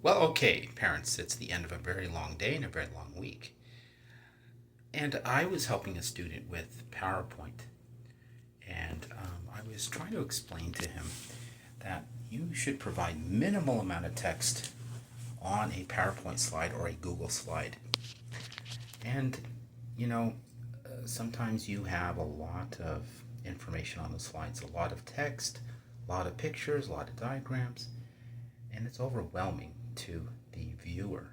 Well, okay, parents, it's the end of a very long day and a very long week. And I was helping a student with PowerPoint, and I was trying to explain to him that you should provide minimal amount of text on a PowerPoint slide or a Google slide. And, you know, sometimes you have a lot of information on the slides, a lot of text, a lot of pictures, a lot of diagrams, and it's overwhelming to the viewer.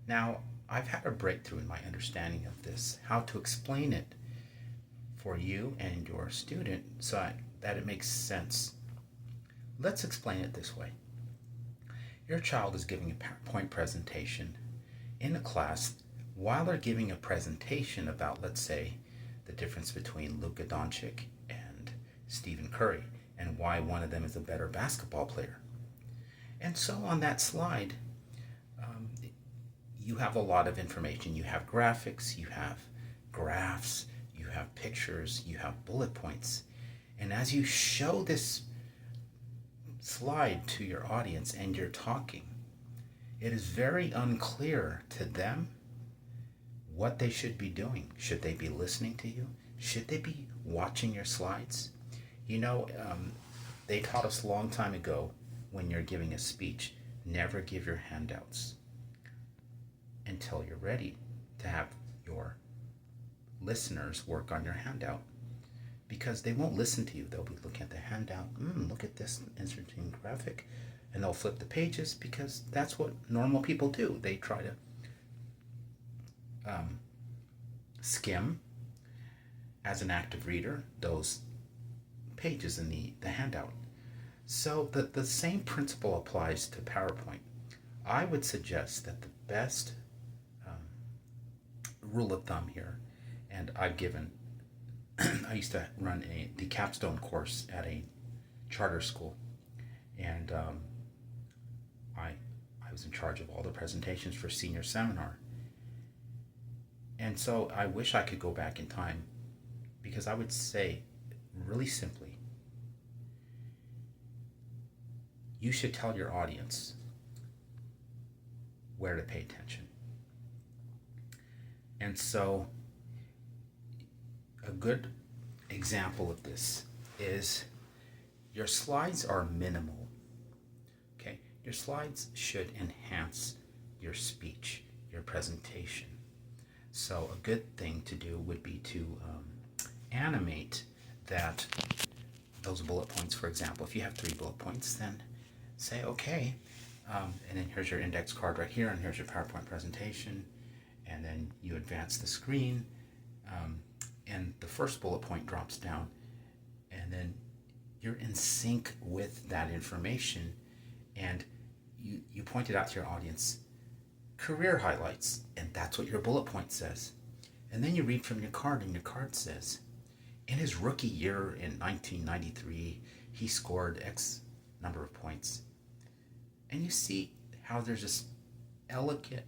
Now, I've had a breakthrough in my understanding of this, how to explain it for you and your student so that it makes sense. Let's explain it this way. Your child is giving a PowerPoint presentation in a class while they're giving a presentation about, let's say, the difference between Luka Doncic and Stephen Curry and why one of them is a better basketball player. And so on that slide, you have a lot of information. You have graphics, you have graphs, you have pictures, you have bullet points. And as you show this slide to your audience and you're talking, it is very unclear to them what they should be doing. Should they be listening to you? Should they be watching your slides? You know, they taught us a long time ago, when you're giving a speech, never give your handouts until you're ready to have your listeners work on your handout, because they won't listen to you. They'll be looking at the handout. Look at this interesting graphic, and they'll flip the pages because that's what normal people do. They try to skim, as an active reader, those pages in the handout. So the same principle applies to PowerPoint. I would suggest that the best rule of thumb here, and I've given, I used to run the capstone course at a charter school, and I was in charge of all the presentations for senior seminar. And so I wish I could go back in time, because I would say, really simply, you should tell your audience where to pay attention. And so a good example of this is your slides are minimal. Okay? Your slides should enhance your speech, your presentation. So a good thing to do would be to animate those bullet points. For example, if you have 3 bullet points, then say, okay, and then here's your index card right here, and here's your PowerPoint presentation, and then you advance the screen, and the first bullet point drops down, and then you're in sync with that information, and you point it out to your audience, career highlights, and that's what your bullet point says. And then you read from your card, and your card says, in his rookie year in 1993, he scored X number of points. And you see how there's this elegant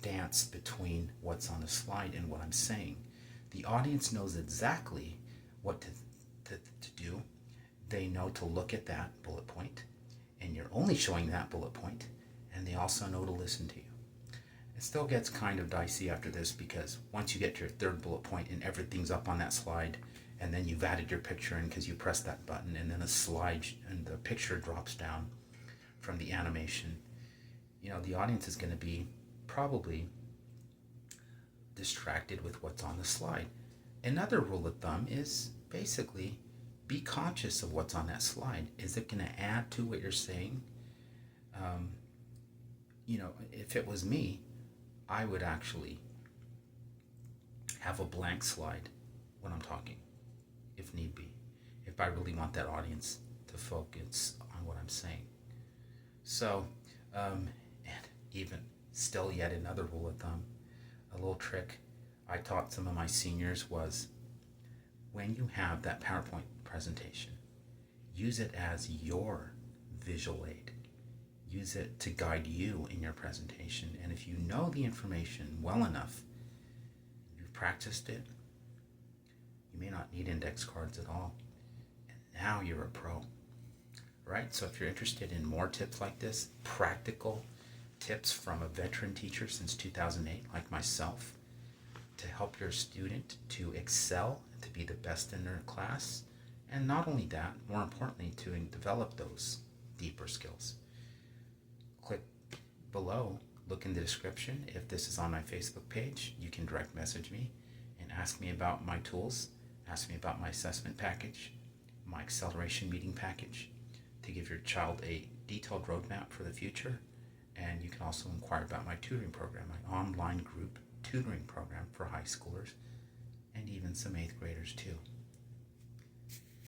dance between what's on the slide and what I'm saying. The audience knows exactly what to do. They know to look at that bullet point, and you're only showing that bullet point, and they also know to listen to you. It still gets kind of dicey after this, because once you get to your 3rd bullet point and everything's up on that slide, and then you've added your picture in because you press that button, and then the slide and the picture drops down from the animation, the audience is going to be probably distracted with what's on the slide. Another rule of thumb is basically be conscious of what's on that slide. Is it going to add to what you're saying? If it was me, I would actually have a blank slide when I'm talking, if need be, if I really want that audience to focus on what I'm saying. So, and even still yet another rule of thumb, a little trick I taught some of my seniors was, when you have that PowerPoint presentation, use it as your visual aid. Use it to guide you in your presentation. And if you know the information well enough, you've practiced it, you may not need index cards at all. And now you're a pro. right? So if you're interested in more tips like this, practical tips from a veteran teacher since 2008, like myself, to help your student to excel, to be the best in their class, and not only that, more importantly, to develop those deeper skills. Click below, look in the description. If this is on my Facebook page, you can direct message me and ask me about my tools, ask me about my assessment package, my acceleration meeting package, to give your child a detailed roadmap for the future. And you can also inquire about my tutoring program, my online group tutoring program for high schoolers and even some 8th graders too.